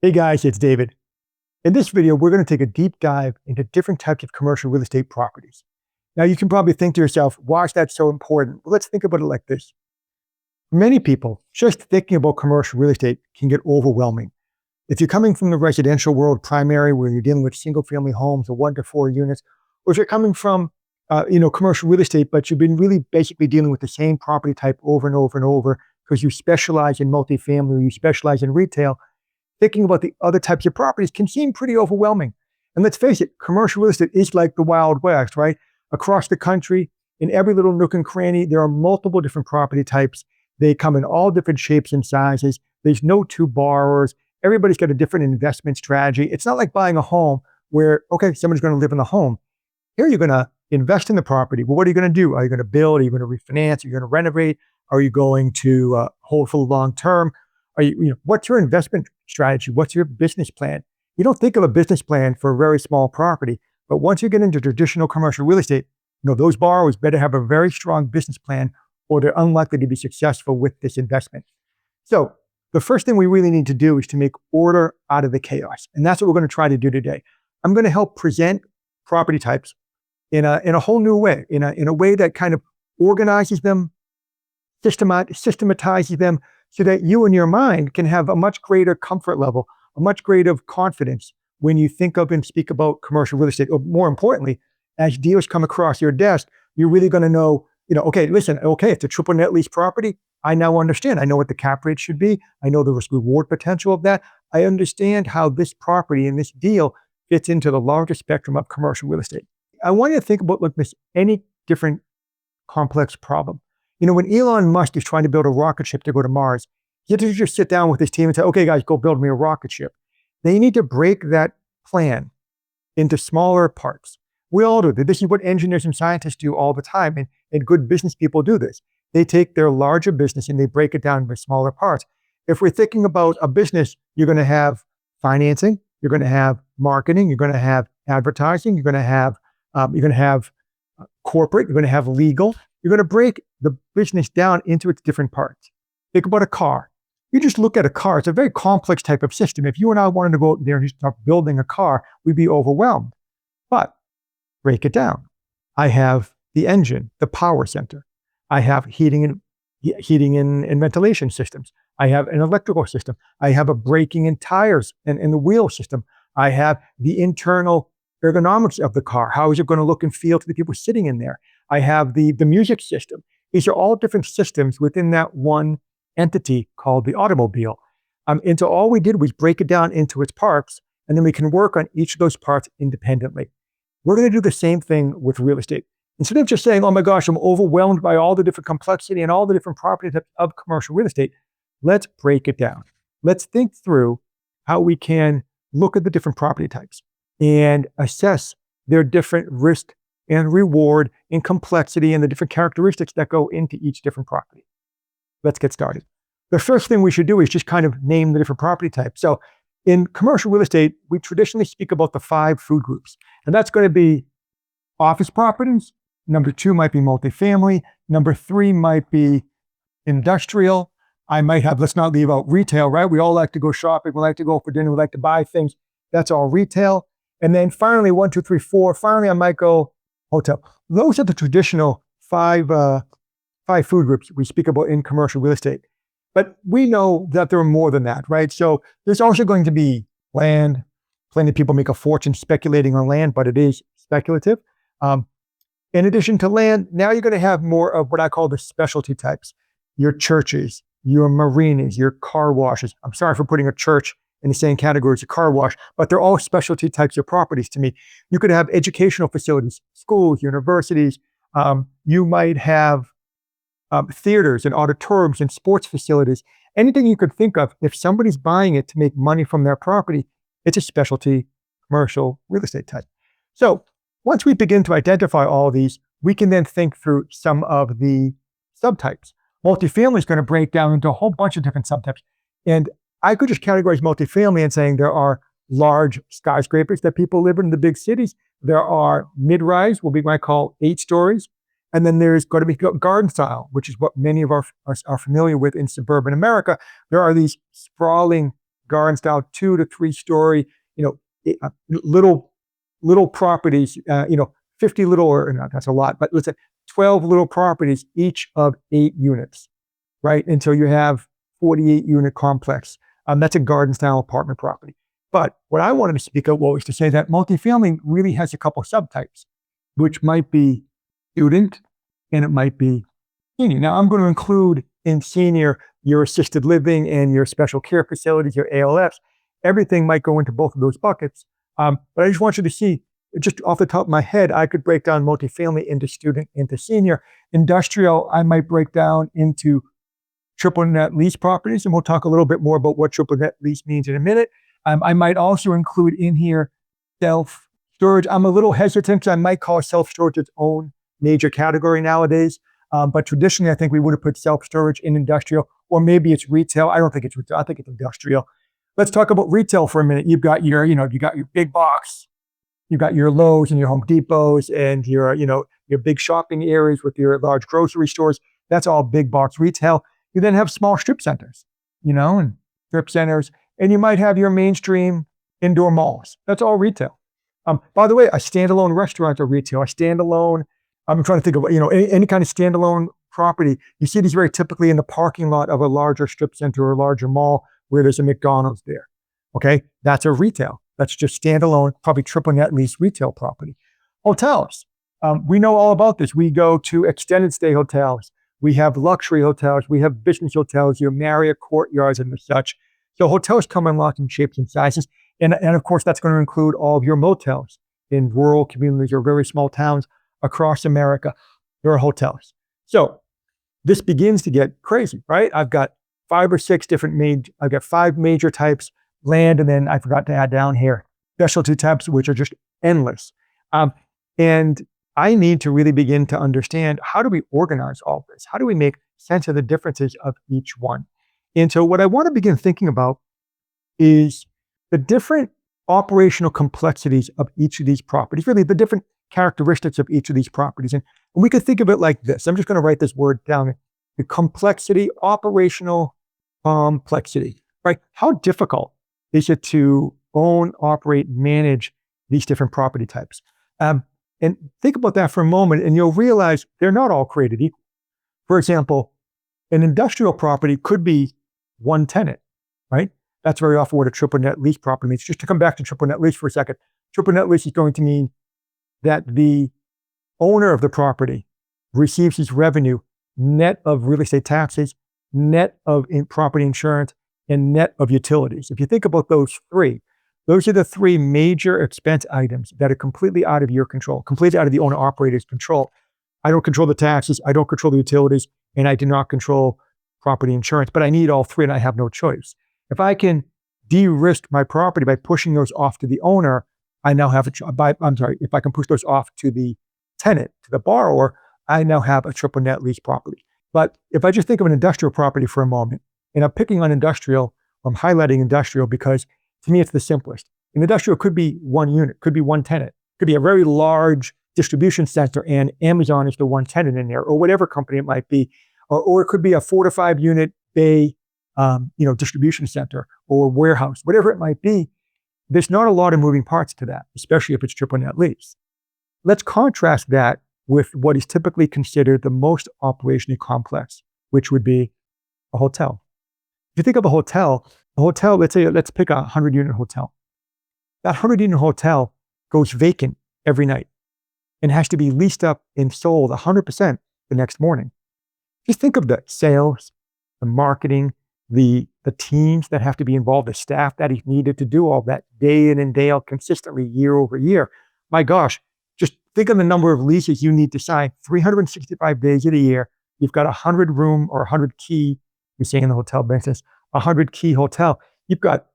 Hey guys, it's David. In this video, we're going to take a deep dive into different types of commercial real estate properties. Now, you can probably think to yourself, why is that so important? Well, let's think about it like this. Many people, just thinking about commercial real estate can get overwhelming. If you're coming from the residential world primary, where you're dealing with single family homes or 1 to 4 units, or if you're coming from commercial real estate, but you've been really basically dealing with the same property type over and over and over because you specialize in multifamily or you specialize in retail, thinking about the other types of properties can seem pretty overwhelming. And let's face it, commercial real estate is like the Wild West, right? Across the country, in every little nook and cranny, there are multiple different property types. They come in all different shapes and sizes. There's no two borrowers. Everybody's got a different investment strategy. It's not like buying a home where, okay, someone's going to live in the home. Here you're going to invest in the property. Well, what are you going to do? Are you going to build? Are you going to refinance? Are you going to renovate? Are you going to hold for the long term? What's your investment strategy? What's your business plan? You don't think of a business plan for a very small property, but once you get into traditional commercial real estate, those borrowers better have a very strong business plan or they're unlikely to be successful with this investment. So the first thing we really need to do is to make order out of the chaos. And that's what we're going to try to do today. I'm going to help present property types in a whole new way, in a way that kind of organizes them, systematizes them, so that you in your mind can have a much greater comfort level, a much greater confidence when you think of and speak about commercial real estate. Or more importantly, as deals come across your desk, you're really going to know, okay, listen, okay, it's a triple net lease property. I now understand. I know what the cap rate should be. I know the risk reward potential of that. I understand how this property and this deal fits into the larger spectrum of commercial real estate. I want you to think about any different complex problem. When Elon Musk is trying to build a rocket ship to go to Mars, he doesn't just sit down with his team and say, okay, guys, go build me a rocket ship. They need to break that plan into smaller parts. We all do. This is what engineers and scientists do all the time, and good business people do this. They take their larger business and they break it down into smaller parts. If we're thinking about a business, you're going to have financing, you're going to have marketing, you're going to have advertising, you're going to have corporate, you're going to have legal. You're going to break the business down into its different parts. Think about a car. You just look at a car. It's a very complex type of system. If you and I wanted to go out there and start building a car, we'd be overwhelmed. But break it down. I have the engine, the power center. I have heating and ventilation systems. I have an electrical system. I have a braking and tires and the wheel system. I have the internal ergonomics of the car. How is it going to look and feel to the people sitting in there? I have the music system. These are all different systems within that one entity called the automobile. And so all we did was break it down into its parts, and then we can work on each of those parts independently. We're going to do the same thing with real estate. Instead of just saying, oh my gosh, I'm overwhelmed by all the different complexity and all the different property types of commercial real estate, let's break it down. Let's think through how we can look at the different property types and assess their different risk and reward and complexity and the different characteristics that go into each different property. Let's get started. The first thing we should do is just kind of name the different property types. So in commercial real estate, we traditionally speak about the 5 food groups, and that's going to be office properties. Number 2 might be multifamily. Number 3 might be industrial. I might have, let's not leave out retail, right? We all like to go shopping. We like to go for dinner. We like to buy things. That's all retail. And then finally, 1, 2, 3, 4. Finally, I might go hotel. Those are the traditional 5 food groups we speak about in commercial real estate. But we know that there are more than that, right? So there's also going to be land. Plenty of people make a fortune speculating on land, but it is speculative. In addition to land, now you're going to have more of what I call the specialty types. Your churches, your marinas, your car washes. I'm sorry for putting a church in the same category as a car wash, but they're all specialty types of properties to me. You could have educational facilities, schools, universities. You might have theaters and auditoriums and sports facilities. Anything you could think of, if somebody's buying it to make money from their property, it's a specialty commercial real estate type. So once we begin to identify all of these, we can then think through some of the subtypes. Multifamily is going to break down into a whole bunch of different subtypes. And I could just categorize multifamily and saying there are large skyscrapers that people live in the big cities. There are mid-rise, what we might call 8 stories. And then there's going to be garden style, which is what many of us are familiar with in suburban America. There are these sprawling garden style, 2 to 3 story, you know, little properties, 50 little, or no, that's a lot, but let's say 12 little properties, each of 8 units, right? Until you have 48 unit complex. That's a garden style apartment property. But what I wanted to speak of was to say that multifamily really has a couple subtypes, which might be student and it might be senior. Now, I'm going to include in senior your assisted living and your special care facilities, your ALFs. Everything might go into both of those buckets. But I just want you to see, just off the top of my head, I could break down multifamily into student, into senior. Industrial, I might break down into triple net lease properties, and we'll talk a little bit more about what triple net lease means in a minute. I might also include in here self-storage. I'm a little hesitant because I might call self-storage its own major category nowadays. But traditionally, I think we would have put self-storage in industrial, or maybe it's retail. I don't think it's retail. I think it's industrial. Let's talk about retail for a minute. You've got your big box. You've got your Lowe's and your Home Depots and your big shopping areas with your large grocery stores. That's all big box retail. You then have small strip centers, and strip centers. And you might have your mainstream indoor malls. That's all retail. By the way, a standalone restaurant are retail. I'm trying to think of, any kind of standalone property. You see these very typically in the parking lot of a larger strip center or a larger mall where there's a McDonald's there. Okay, that's a retail. That's just standalone, probably triple net lease retail property. Hotels. We know all about this. We go to extended stay hotels. We have luxury hotels. We have business hotels, your Marriott Courtyards and such. So hotels come in lots of shapes and sizes. And of course, that's going to include all of your motels in rural communities or very small towns across America. There are hotels. So this begins to get crazy, right? I've got 5 or 6 different I've got 5 major types, land, and then I forgot to add down here, specialty types, which are just endless. And I need to really begin to understand, how do we organize all this? How do we make sense of the differences of each one? And so what I want to begin thinking about is the different operational complexities of each of these properties, really the different characteristics of each of these properties. And we could think of it like this. I'm just going to write this word down. The complexity, operational complexity, right? How difficult is it to own, operate, manage these different property types? And think about that for a moment, and you'll realize they're not all created equal. For example, an industrial property could be one tenant, right? That's very often what a triple net lease property means. Just to come back to triple net lease for a second, triple net lease is going to mean that the owner of the property receives his revenue net of real estate taxes, net of property insurance, and net of utilities. If you think about those three, those are the 3 major expense items that are completely out of your control, completely out of the owner-operator's control. I don't control the taxes, I don't control the utilities, and I do not control property insurance, but I need all 3 and I have no choice. If I can de-risk my property by pushing those off to the owner, I now have if I can push those off to the tenant, to the borrower, I now have a triple net lease property. But if I just think of an industrial property for a moment, and I'm picking on industrial, I'm highlighting industrial because to me it's the simplest. An industrial could be 1 unit, could be 1 tenant, could be a very large distribution center and Amazon is the 1 tenant in there, or whatever company it might be, or it could be a 4 to 5 unit bay, distribution center or warehouse, whatever it might be. There's not a lot of moving parts to that, especially if it's triple net lease. Let's contrast that with what is typically considered the most operationally complex, which would be a hotel. If you think of a hotel, let's pick a 100-unit hotel. That 100-unit hotel goes vacant every night and has to be leased up and sold 100% the next morning. Just think of the sales, the marketing, the teams that have to be involved, the staff that is needed to do all that day in and day out consistently year over year. My gosh, just think of the number of leases you need to sign 365 days of the year. You've got a 100-room or 100-key, we say in the hotel business, a 100-key hotel. You've got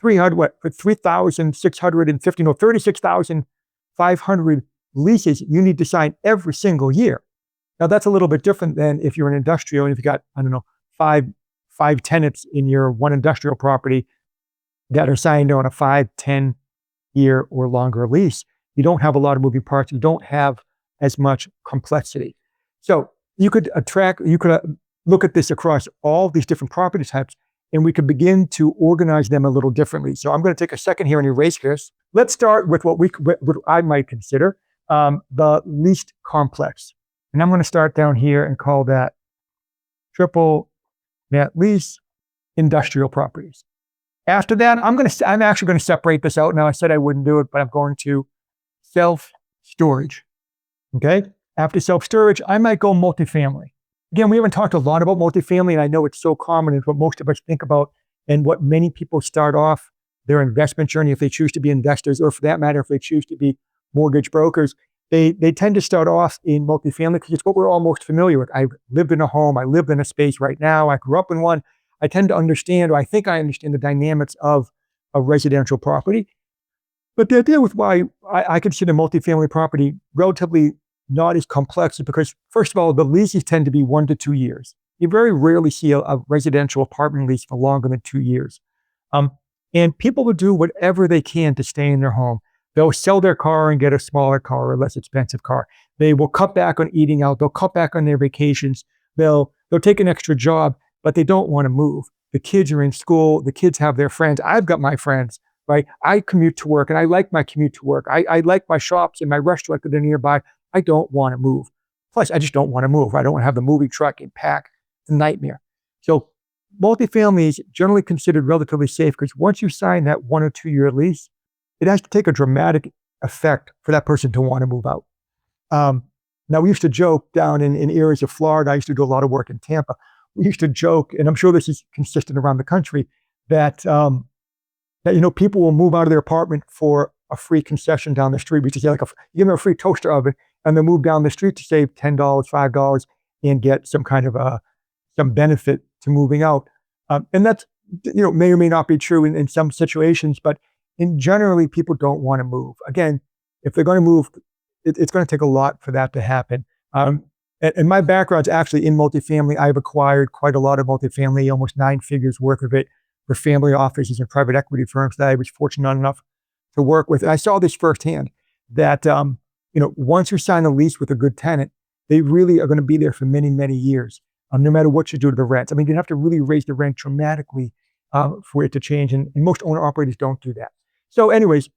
36,500 leases you need to sign every single year. Now that's a little bit different than if you're an industrial and if you got, five tenants in your one industrial property that are signed on a 5-10 year or longer lease. You don't have a lot of moving parts. You don't have as much complexity. So you could look at this across all these different property types and we can begin to organize them a little differently. So I'm going to take a second here and erase this. Let's start with what I might consider the least complex. And I'm going to start down here and call that triple net lease industrial properties. After that, I'm actually going to separate this out. Now, I said I wouldn't do it, but I'm going to self-storage. Okay. After self-storage, I might go multifamily. Again, we haven't talked a lot about multifamily, and I know it's so common. It's what most of us think about and what many people start off their investment journey if they choose to be investors, or for that matter, if they choose to be mortgage brokers. They tend to start off in multifamily because it's what we're all most familiar with. I lived in a home. I live in a space right now. I grew up in one. I tend to understand, or I think I understand the dynamics of a residential property. But the idea with why I consider multifamily property relatively not as complex is because, first of all, the leases tend to be 1 to 2 years. You very rarely see a residential apartment lease for longer than 2 years. And people will do whatever they can to stay in their home. They'll sell their car and get a smaller car or a less expensive car. They will cut back on eating out. They'll cut back on their vacations. They'll take an extra job, but they don't want to move. The kids are in school. The kids have their friends. I've got my friends, right? I commute to work, and I like my commute to work. I like my shops and my restaurant that are nearby. I don't want to move. Plus, I just don't want to move. I don't want to have the moving truck and pack. It's a nightmare. So multifamily is generally considered relatively safe because once you sign that 1 or 2 year lease, it has to take a dramatic effect for that person to want to move out. Now, we used to joke down in areas of Florida. I used to do a lot of work in Tampa. We used to joke, and I'm sure this is consistent around the country, that people will move out of their apartment for a free concession down the street. We just say, you give them a free toaster oven, and they'll move down the street to save $10, $5, and get some kind of some benefit to moving out. And that's may or may not be true in some situations, but in generally, people don't want to move. Again, if they're going to move, it's going to take a lot for that to happen. And my background's actually in multifamily. I've acquired quite a lot of multifamily, almost 9 figures worth of it, for family offices and private equity firms that I was fortunate enough to work with. And I saw this firsthand that, once you sign a lease with a good tenant, they really are going to be there for many, many years, no matter what you do to the rent. I mean, you have to really raise the rent dramatically for it to change. And most owner operators don't do that. So anyways,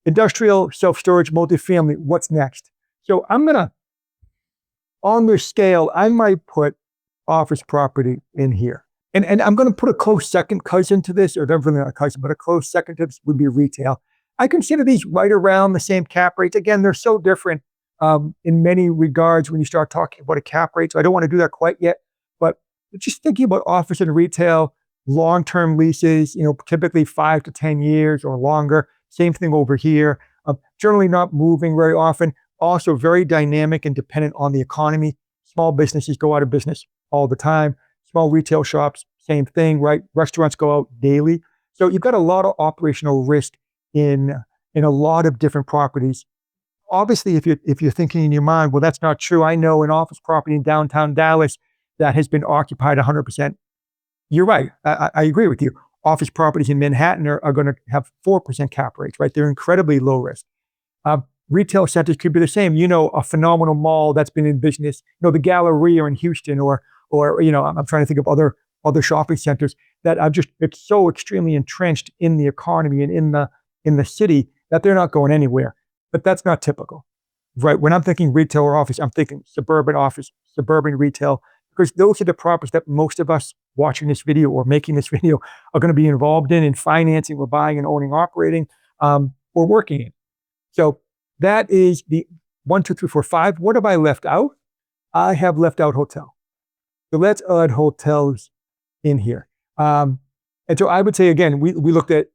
industrial, self-storage, multifamily, what's next? So on this scale, I might put office property in here. And I'm going to put a close second cousin to this, or definitely not a cousin, but a close second to this would be retail. I consider these right around the same cap rates. Again, they're so different in many regards when you start talking about a cap rate. So I don't want to do that quite yet. But just thinking about office and retail, long-term leases, typically 5 to 10 years or longer. Same thing over here. Generally not moving very often. Also very dynamic and dependent on the economy. Small businesses go out of business all the time. Small retail shops, same thing, right? Restaurants go out daily. So you've got a lot of operational risk in a lot of different properties. Obviously, if you're thinking in your mind, well, that's not true. I know an office property in downtown Dallas that has been occupied 100%. You're right. I agree with you. Office properties in Manhattan are going to have 4% cap rates, right? They're incredibly low risk. Retail centers could be the same. A phenomenal mall that's been in business, the Galleria in Houston, or I'm trying to think of other shopping centers that are it's so extremely entrenched in the economy and in the city that they're not going anywhere. But that's not typical, right? When I'm thinking retail or office, I'm thinking suburban office, suburban retail, because those are the properties that most of us watching this video or making this video are going to be involved in financing, or buying and owning, operating, or working in. So that is the 1, 2, 3, 4, 5. What have I left out? I have left out hotel. So let's add hotels in here. And so I would say, again, we looked at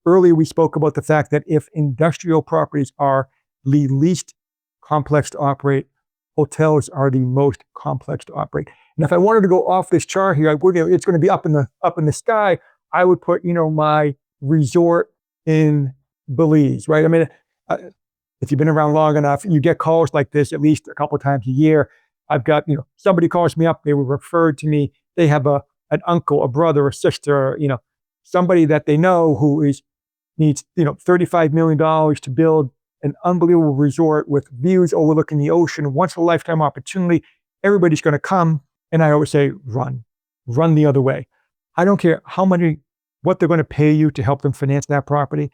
earlier, we spoke about the fact that if industrial properties are the least complex to operate, hotels are the most complex to operate. And if I wanted to go off this chart here, I would, it's going to be up in the sky. I would put, my resort in Belize, right? I mean, if you've been around long enough, you get calls like this at least a couple of times a year. I've got, somebody calls me up, they were referred to me. They have an uncle, a brother, a sister, somebody that they know who needs, $35 million to build an unbelievable resort with views overlooking the ocean, once in a lifetime opportunity. Everybody's going to come. And I always say, run the other way. I don't care what they're going to pay you to help them finance that property.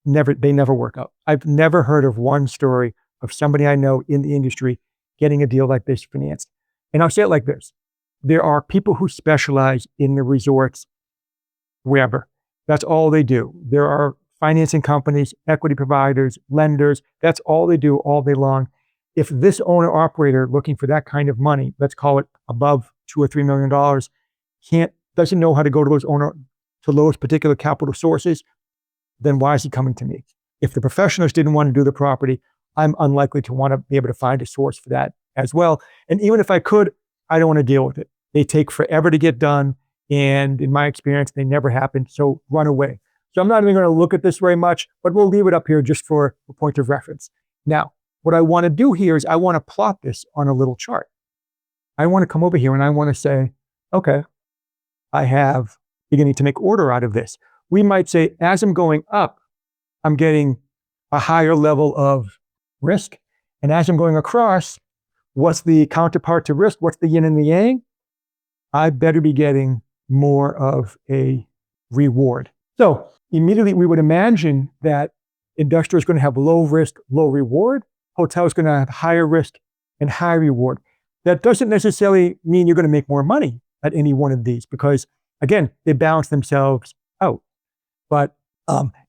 They never work out. I've never heard of one story of somebody I know in the industry getting a deal like this financed. And I'll say it like this. There are people who specialize in the resorts wherever. That's all they do. There are financing companies, equity providers, lenders. That's all they do all day long. If this owner operator looking for that kind of money, let's call it above $2 or $3 million, doesn't know how to go to those particular capital sources, then why is he coming to me? If the professionals didn't want to do the property, I'm unlikely to want to be able to find a source for that as well. And even if I could, I don't want to deal with it. They take forever to get done. And in my experience, they never happen. So run away. So I'm not even going to look at this very much, but we'll leave it up here just for a point of reference. Now, what I want to do here is I want to plot this on a little chart. I want to come over here and I want to say, okay, you're going to need to make order out of this. We might say, as I'm going up, I'm getting a higher level of risk. And as I'm going across, what's the counterpart to risk? What's the yin and the yang? I better be getting more of a reward. So immediately we would imagine that industrial is going to have low risk, low reward. Hotel is going to have higher risk and high reward. That doesn't necessarily mean you're going to make more money at any one of these because, again, they balance themselves out. But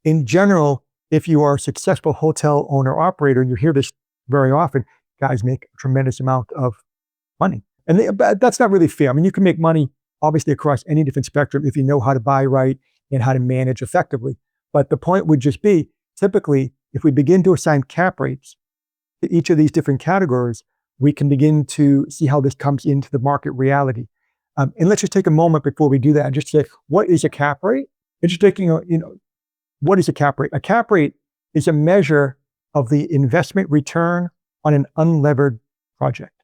in general, if you are a successful hotel owner operator, and you hear this very often, guys make a tremendous amount of money. And that's not really fair. I mean, you can make money obviously across any different spectrum if you know how to buy right and how to manage effectively. But the point would just be, typically, if we begin to assign cap rates to each of these different categories, we can begin to see how this comes into the market reality. And let's just take a moment before we do that and just say, what is a cap rate? It's just taking, what is a cap rate? A cap rate is a measure of the investment return on an unlevered project.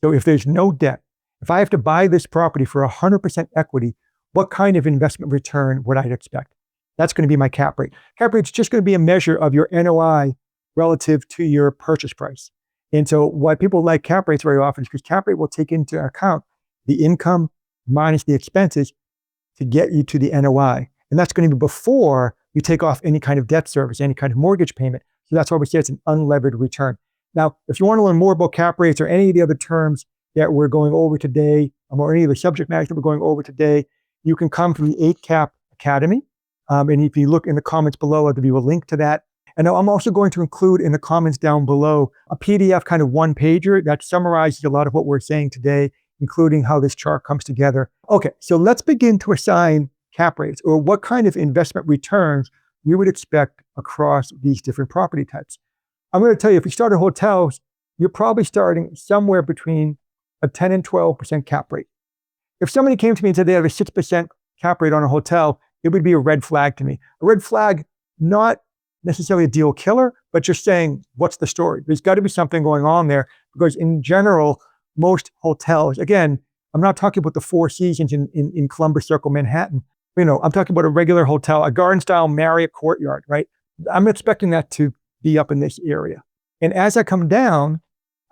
So if there's no debt, if I have to buy this property for 100% equity, what kind of investment return would I expect? That's going to be my cap rate. Cap rate is just going to be a measure of your NOI relative to your purchase price. And so why people like cap rates very often is because cap rate will take into account the income minus the expenses to get you to the NOI. And that's going to be before you take off any kind of debt service, any kind of mortgage payment. So that's why we say it's an unlevered return. Now, if you want to learn more about cap rates or any of the other terms that we're going over today, or any of the subject matters that we're going over today, you can come to the 8Cap Academy. And if you look in the comments below, I'll give you a link to that. And now I'm also going to include in the comments down below a PDF kind of one-pager that summarizes a lot of what we're saying today, including how this chart comes together. Okay, so let's begin to assign cap rates, or what kind of investment returns we would expect across these different property types. I'm going to tell you, if you start at hotels, you're probably starting somewhere between a 10 and 12% cap rate. If somebody came to me and said they have a 6% cap rate on a hotel, it would be a red flag to me. A red flag, not necessarily a deal killer, but just saying, what's the story? There's got to be something going on there, because in general, most hotels, again, I'm not talking about the Four Seasons in Columbus Circle, Manhattan. I'm talking about a regular hotel, a garden-style Marriott Courtyard, right? I'm expecting that to be up in this area. And as I come down,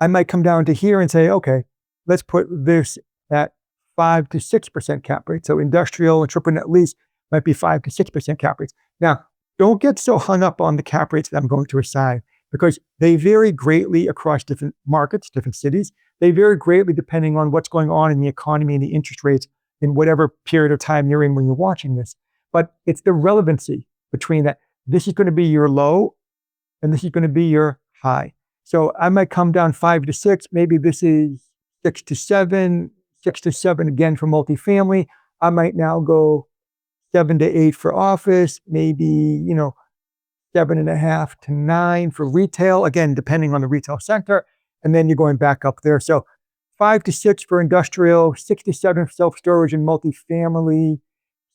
I might come down to here and say, okay, let's put this at 5 to 6% cap rate. So industrial and triple net lease might be 5 to 6% cap rates. Now, don't get so hung up on the cap rates that I'm going to assign, because they vary greatly across different markets, different cities. They vary greatly depending on what's going on in the economy and the interest rates in whatever period of time you're in when you're watching this. But it's the relevancy between that. This is going to be your low, and this is going to be your high. So I might come down 5 to 6. Maybe this is 6 to 7, 6 to 7 again for multifamily. I might now go 7 to 8 for office, maybe, 7.5 to 9 for retail, again, depending on the retail sector. And then you're going back up there. So 5 to 6 for industrial, 6 to 7 for self-storage and multifamily,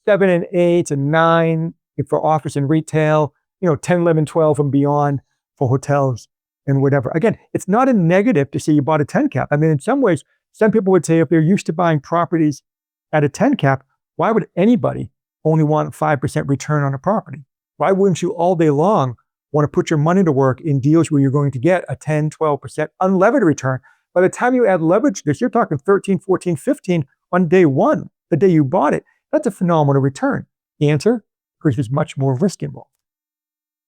7 and 8 and 9 for office and retail, 10, 11, 12 and beyond for hotels and whatever. Again, it's not a negative to say you bought a 10 cap. I mean, in some ways, some people would say if they're used to buying properties at a 10 cap, why would anybody only want a 5% return on a property? Why wouldn't you all day long want to put your money to work in deals where you're going to get a 10, 12% unlevered return? By the time you add leverage to this, you're talking 13, 14, 15 on day one, the day you bought it. That's a phenomenal return. Answer, because there's much more risk involved.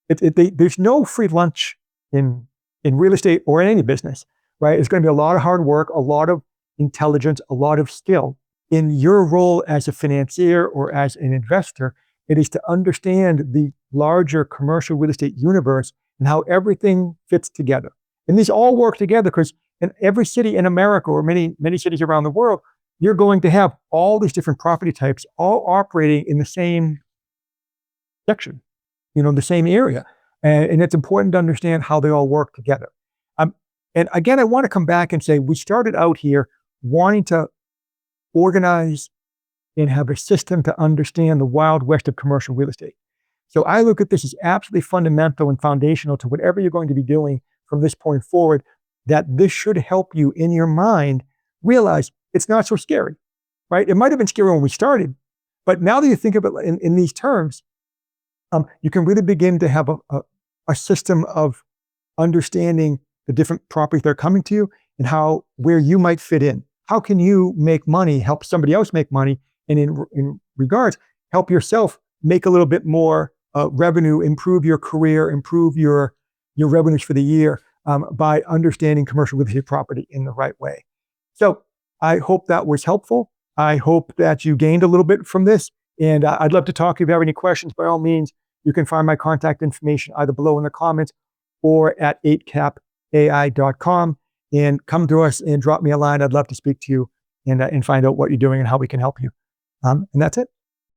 There's no free lunch in real estate or in any business, right? It's going to be a lot of hard work, a lot of intelligence, a lot of skill. In your role as a financier or as an investor, it is to understand the larger commercial real estate universe and how everything fits together. And these all work together because in every city in America or many cities around the world, you're going to have all these different property types all operating in the same section, the same area. And it's important to understand how they all work together. And again, I want to come back and say, we started out here wanting to organize and have a system to understand the wild west of commercial real estate. So I look at this as absolutely fundamental and foundational to whatever you're going to be doing from this point forward, that this should help you in your mind realize it's not so scary, right? It might have been scary when we started, but now that you think of it in these terms, you can really begin to have a system of understanding the different properties that are coming to you and where you might fit in. How can you make money, help somebody else make money, and in regards, help yourself make a little bit more revenue, improve your career, improve your revenues for the year by understanding commercial real estate property in the right way. So I hope that was helpful. I hope that you gained a little bit from this. And I'd love to talk. If you have any questions, by all means, you can find my contact information either below in the comments or at 8capai.com. And come to us and drop me a line. I'd love to speak to you and find out what you're doing and how we can help you. And that's it.